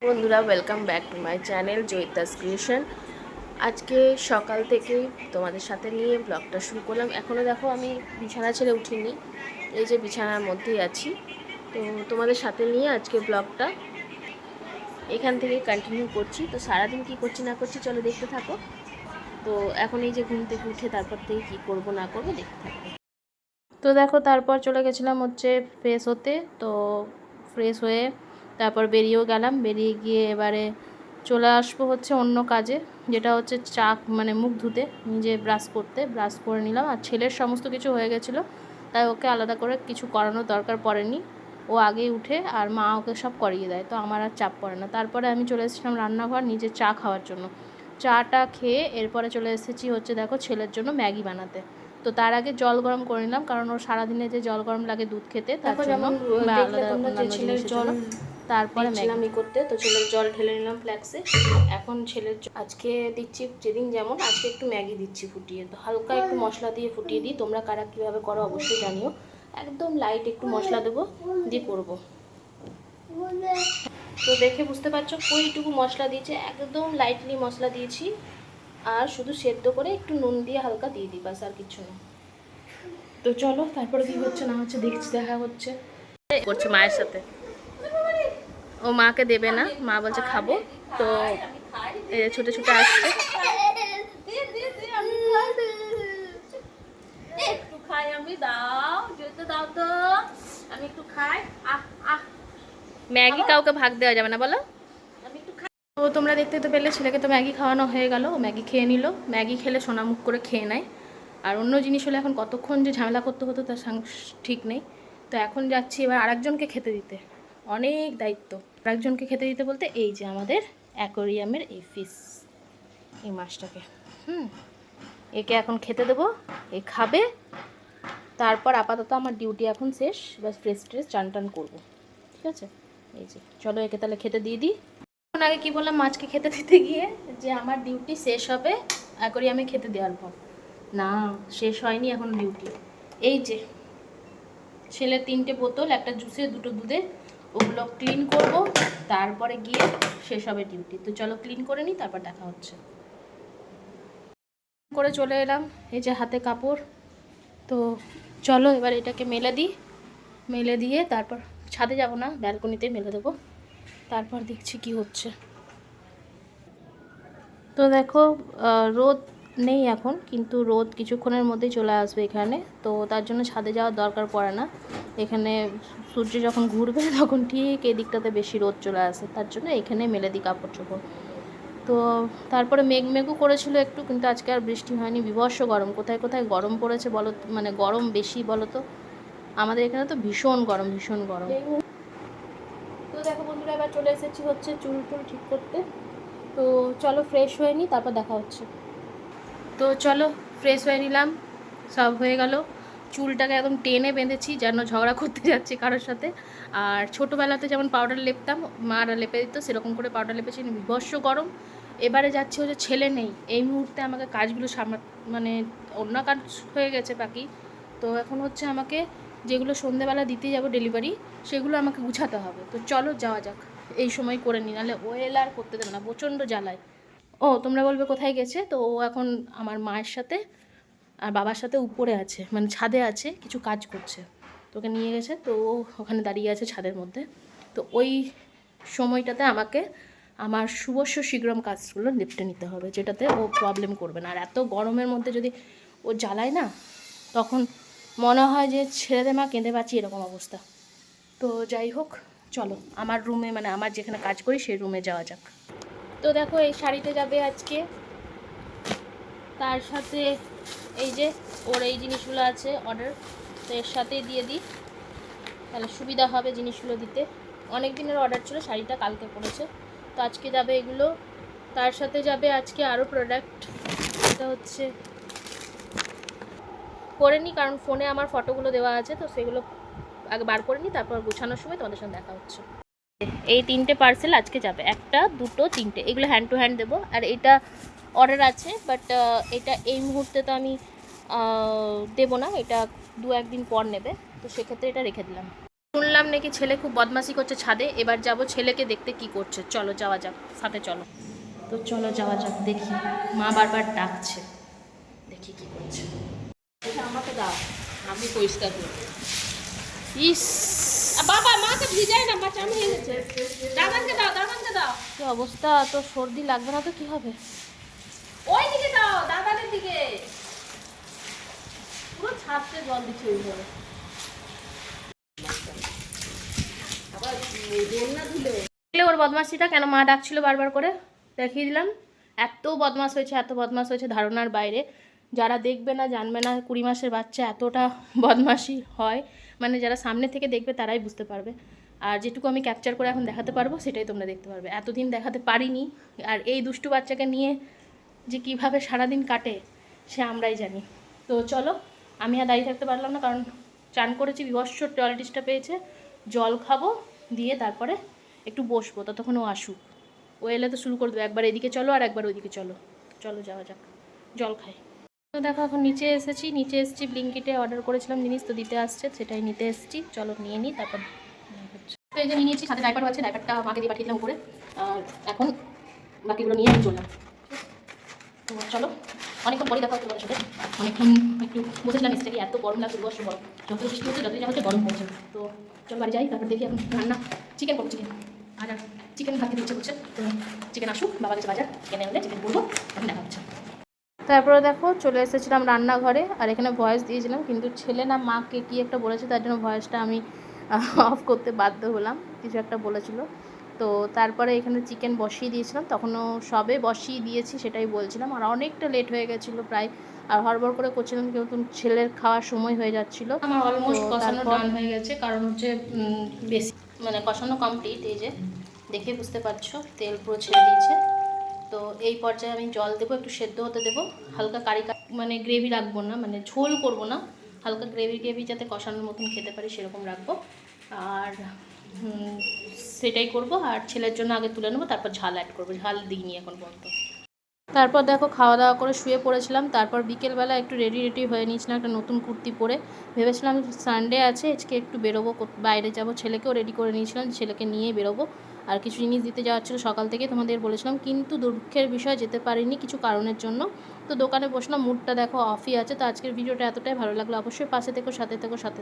বন্ধুরা welcome back to my channel Joyita's creation. আজকে সকাল থেকেই তোমাদের সাথে নিয়ে ব্লগটা শুরু করলাম। এখনও দেখো আমি বিছানা ছেড়ে উঠিনি, এই যে বিছানার মধ্যেই আছি। তো তোমাদের সাথে নিয়ে আজকে ব্লগটা এখান থেকে কন্টিনিউ করছি। তো সারাদিন কি করছি না করছি চলো দেখতে থাকো। তো এখন এই যে ঘুম থেকে উঠে তারপর থেকে কী করবো না করবো দেখতে থাকো। তো দেখো তারপর চলে গেছিলাম হচ্ছে ফ্রেশ হতে। তো ফ্রেশ হয়ে তারপর বেরিয়েও গেলাম। বেরিয়ে গিয়ে এবারে চলে আসবো হচ্ছে অন্য কাজে, যেটা হচ্ছে মুখ ধুতে, নিজে ব্রাশ করে নিলাম। আর ছেলের সমস্ত কিছু হয়ে গেছিলো, তাই ওকে আলাদা করে কিছু করানোর দরকার পড়েনি। ও আগেই উঠে আর মা ওকে সব করিয়ে দেয়, তো আমার আর চাপ পড়ে না। তারপরে আমি চলে এসেছিলাম রান্নাঘর নিজে চা খাওয়ার জন্য। চাটা খেয়ে এরপরে চলে এসেছি হচ্ছে দেখো ছেলের জন্য ম্যাগি বানাতে। তো তার আগে জল গরম করে নিলাম, কারণ ওর সারাদিনে যে জল গরম লাগে দুধ খেতে, তার জন্য আলাদা অন্যান্য জিনিসের জন্য। তারপরে ম্যাগি করতে তো ছেলের জল ঢেলে নিলাম ফ্ল্যাক্সে। এখন ছেলের আজকে দিচ্ছি যেদিন যেমন, আজকে একটু ম্যাগি দিচ্ছি ফুটিয়ে। তো হালকা একটু মশলা দিয়ে ফুটিয়ে দিই। তোমরা কারা কীভাবে করো অবশ্যই জানিও। একদম লাইট একটু মশলা দেবো দিয়ে করবো। তো দেখে বুঝতে পারছো কইটুকু মশলা দিয়েছি, একদম লাইটলি মশলা দিয়েছি। আর শুধু সেদ্ধ করে একটু নুন দিয়ে হালকা দিয়ে দিই, বাস আর কিছু না। তো চলো তারপরে কি হচ্ছে না হচ্ছে দেখা হচ্ছে। করছে মায়ের সাথে, ও মাকে দেবে না, মা বলছে খাবো। তো ছুটে ছুটে আসছে। একটু খাই আমি, দাও যেতে দাও তো, আমি একটু খাই। ম্যাগি কাউকে ভাগ দেওয়া যাবে না বলো। তো তোমরা দেখতে তো পেলে ছেলেকে তো ম্যাগি খাওয়ানো হয়ে গেল, ম্যাগি খেয়ে নিল। ম্যাগি খেলে সোনামুখ করে খেয়ে নেয়। আর অন্য জিনিস হলে এখন কতক্ষণ যে ঝামেলা করতে হতো তার ঠিক নেই। তো এখন যাচ্ছি এবার আরেকজনকে খেতে দিতে, অনেক দায়িত্ব। আরেকজনকে খেতে দিতে বলতে এই যে আমাদের অ্যাকোরিয়ামের এই ফিশ, এই মাছটাকে একে এখন খেতে দেবো, এ খাবে। তারপর আপাতত আমার ডিউটি এখন শেষ, বাস ফ্রেশ চান টান করবো। ঠিক আছে, এই যে চলো একে তাহলে খেতে দিয়ে দিই। এখন আগে কি বললাম মাছকে খেতে দিতে গিয়ে, যে আমার ডিউটি শেষ হবে অ্যাকোরিয়ামে খেতে দেওয়ার পর। না, শেষ হয়নি এখন ডিউটি। এই যে ছেলের 3টে বোতল, একটা জুসের 2টো দুধে, ওগুলো ক্লিন করব। তারপরে গিয়ে শেষ হবে ডিউটি। তো চলো ক্লিন করে নিই, তারপর দেখা হচ্ছে। করে চলে এলাম, এই যে হাতে কাপড়। তো চলো এবার এটাকে মেলে দিই। মেলে দিয়ে তারপর ছাদে যাব না, ব্যালকনিতে মেলে দেবো। তারপর দেখছি কি হচ্ছে। তো দেখো রোদ নেই এখন, কিন্তু রোদ কিছুক্ষণের মধ্যেই চলে আসবে এখানে। তো তার জন্য ছাদে যাওয়ার দরকার পড়ে না। এখানে সূর্য যখন ঘুরবে তখন ঠিক এই দিকটাতে বেশি রোদ চলে আসে, তার জন্য এখানে মেলে দিই কাপড় চোপড়। তো তারপরে মেঘও করেছিল একটু, কিন্তু আজকে আর বৃষ্টি হয়নি। বিভৎস গরম, কোথায় কোথায় গরম পড়েছে বলো, মানে গরম বেশি বলো তো। আমাদের এখানে তো ভীষণ গরম, ভীষণ গরম। তো দেখো বন্ধুরা এবার চলে এসেছি হচ্ছে চুল ঠিক করতে। তো চলো ফ্রেশ হয়ে নিই, তারপর দেখা হচ্ছে। তো চলো ফ্রেশ হয়ে নিলাম, সব হয়ে গেল। চুলটাকে একদম টেনে বেঁধেছি, যেন ঝগড়া করতে যাচ্ছি কারোর সাথে। আর ছোটোবেলাতে যেমন পাউডার লেপতাম, মারা লেপে দিত, সেরকম করে পাউডার লেপেছি। বিভৎস গরম। এবারে যাচ্ছি হচ্ছে ছেলে নেই এই মুহূর্তে, আমাকে কাজগুলো মানে অন্য কাজ হয়ে গেছে বাকি। তো এখন হচ্ছে আমাকে যেগুলো সন্ধেবেলা দিতে যাব ডেলিভারি, সেগুলো আমাকে গুছাতে হবে। তো চলো যাওয়া যাক, এই সময় করে নিই, নাহলে ওয়েল আর করতে দেবে না, প্রচণ্ড জ্বালায়। ও তোমরা বলবে কোথায় গেছে, তো ও এখন আমার মায়ের সাথে আর বাবার সাথে উপরে আছে, মানে ছাদে আছে, কিছু কাজ করছে। তোকে নিয়ে গেছে, তো ও ওখানে দাঁড়িয়ে আছে ছাদের মধ্যে। তো ওই সময়টাতে আমাকে আমার শুভস্য শীঘ্রম কাজগুলো নিপটে নিতে হবে, যেটাতে ও প্রবলেম করবে না। আর এত গরমের মধ্যে যদি ও জ্বালায় না, তখন মনে হয় যে ছেড়ে দে মা, কেঁদে বাঁচি, এরকম অবস্থা। তো যাই হোক, চলো আমার রুমে, মানে আমার যেখানে কাজ করি সেই রুমে যাওয়া যাক। তো দেখো এই শাড়িতে যাবে আজকে, তার সাথে এই যে ওর এই জিনিসগুলো আছে অর্ডার, তো এর সাথেই দিয়ে দিই, তাহলে সুবিধা হবে জিনিসগুলো দিতে। অনেক দিনের অর্ডার ছিল, শাড়িটা কালকে পড়েছে, তো আজকে যাবে এগুলো। তার সাথে যাবে আজকে আরও প্রোডাক্ট। এটা হচ্ছে করে নিই, কারণ ফোনে আমার ফটোগুলো দেওয়া আছে, তো সেগুলো আগে বার করে নিই, তারপর গোছানোর সময় তোমাদের সঙ্গে দেখা হচ্ছে। এই 3টে পার্সেল আজকে যাবে, 1টা 2টো 3টে, এগুলো হ্যান্ড টু হ্যান্ড দেবো। আর এটা অর্ডার আছে, বাট এটা এই মুহূর্তে তো আমি দেবো না, এটা 2-1 দিন পর নেবে, তো সেক্ষেত্রে এটা রেখে দিলাম। শুনলাম নাকি ছেলে খুব বদমাশি করছে ছাদে, এবার যাব ছেলেকে দেখতে কি করছে। চলো যাওয়া যাক, সাথে চলো। তো চলো যাওয়া যাক, দেখি মা বারবার ডাকছে, দেখি কি করছে। আমাকে দাও, আমি পরিষ্কার করব। ইস বাবা, মাকে ভিজাই না, মা চান হয়ে গেছে। দাদানকে দাও, দাদানকে দাও। কি অবস্থা, তো সর্দি লাগবে না তো কি হবে? ওই দিকে দাও, দাদানের দিকে। পুরো ছাদতে জল দিচ্ছে ওইভাবে। ওর বদমাশিটা কেন মা ডাকছিল বারবার করে, দেখিয়ে দিলাম। এত বদমাশ হয়েছে, এত বদমাশ হয়েছে ধারণার বাইরে। যারা দেখবে না, জানবে না 20 মাসের বাচ্চা এতটা বদমাশি হয়, মানে যারা সামনে থেকে দেখবে তারাই বুঝতে পারবে। আর যেটুকু আমি ক্যাপচার করে এখন দেখাতে পারবো সেটাই তোমরা দেখতে পারবে। এতদিন দেখাতে পারিনি। আর এই দুষ্টু বাচ্চাকে নিয়ে যে কীভাবে সারাদিন কাটে সে আমরাই জানি। তো চলো, আমি আর দাঁড়িয়ে থাকতে পারলাম না, কারণ চান করেছি, বিভৎস টয়লেটিসটা পেয়েছে। জল খাবো, দিয়ে তারপরে একটু বসবো, ততক্ষণ ও আসুক। ও এলে তো শুরু করে দেবো, একবার এদিকে চলো আর একবার ওইদিকে চলো। চলো যাওয়া যাক, জল খাই। তো দেখো এখন নিচে এসেছি ব্লিঙ্কিটে অর্ডার করেছিলাম জিনিস, তো দিতে আসছে, সেটাই নিতে এসেছি। চলো নিয়ে নিই, তারপর তো এই যে নিয়ে নিয়েছি, সাথে ডাইপারও আছে, ডাইপারটা মাকে দিয়ে পাঠিয়ে দিলাম উপরে। আর এখন বাকিগুলো নিয়ে আমি চললাম। তো চলো, অনেকক্ষণ পরে দেখা হচ্ছে তোমার সাথে। অনেকক্ষণ একটু বসেছিলাম এসে, এত গরম লাগছে, বর্ষ গরম, যত বৃষ্টি হচ্ছে যতই যা হচ্ছে গরম পড়ছে। তো চলো বাড়ি যাই, তারপর দেখি এখন রান্না। চিকেন করবো, চিকেন আর চিকেন ভাত খেতে ইচ্ছে করছে। তো চিকেন আসুক, বাবা গেছে বাজার, চিকেন এনে চিকেন করবো, এখন দেখা হচ্ছে। তারপরে দেখো চলে এসেছিলাম রান্নাঘরে, আর এখানে ভয়েস দিয়েছিলাম, কিন্তু ছেলে না মাকে কি একটা বলেছে, তার জন্য ভয়েসটা আমি অফ করতে বাধ্য হলাম। কিছু একটা বলেছিল। তো তারপরে এখানে চিকেন বসিয়ে দিয়েছিলাম, তখনও সবে বসিয়ে দিয়েছি সেটাই বলছিলাম, আর অনেকটা লেট হয়ে গেছিলো প্রায়। আর হড়বড় করে করছিলাম, কিন্তু ছেলের খাওয়ার সময় হয়ে যাচ্ছিলো। আমার অলমোস্ট কষানো ডান হয়ে গেছে, কারণ হচ্ছে বেশি মানে কষানো কমপ্লিট। এই যে দেখে বুঝতে পারছো তেল পুরো ছেড়ে দিয়েছে। তো এই পর্যায়ে আমি জল দেবো, একটু সেদ্ধ হতে দেবো। হালকা কারি মানে গ্রেভি রাখবো না, মানে ঝোল করবো না, হালকা গ্রেভি যাতে কষানোর মতন খেতে পারি সেরকম রাখবো। আর সেটাই করব। আর ছেলের জন্য আগে তুলে নেবো, তারপর ঝাল অ্যাড করবো, ঝাল দিইনি এখন পর্যন্ত। তারপর দেখো খাওয়া দাওয়া করে শুয়ে পড়েছিলাম। তারপর বিকেলবেলা একটু রেডি হয়ে নিয়েছিলাম, একটা নতুন কুর্তি পরে। ভেবেছিলাম সানডে আছে, আজকে একটু বেরোবো, বাইরে যাব। ছেলেকেও রেডি করে নিয়েছিলাম, ছেলেকে নিয়ে বেরোবো। আর কিছু জিনিস দিতে যাওয়ার ছিল সকাল থেকে, তোমাদের বলেছিলাম, কিন্তু দুঃখের বিষয় যেতে পারিনি কিছু কারণের জন্য। তো দোকানে বসলাম, মুডটা দেখো অফই আছে। তো আজকের ভিডিওটা এতটাই ভালো লাগলো, অবশ্যই পাশে থেকো, সাথে থেকো, সাথে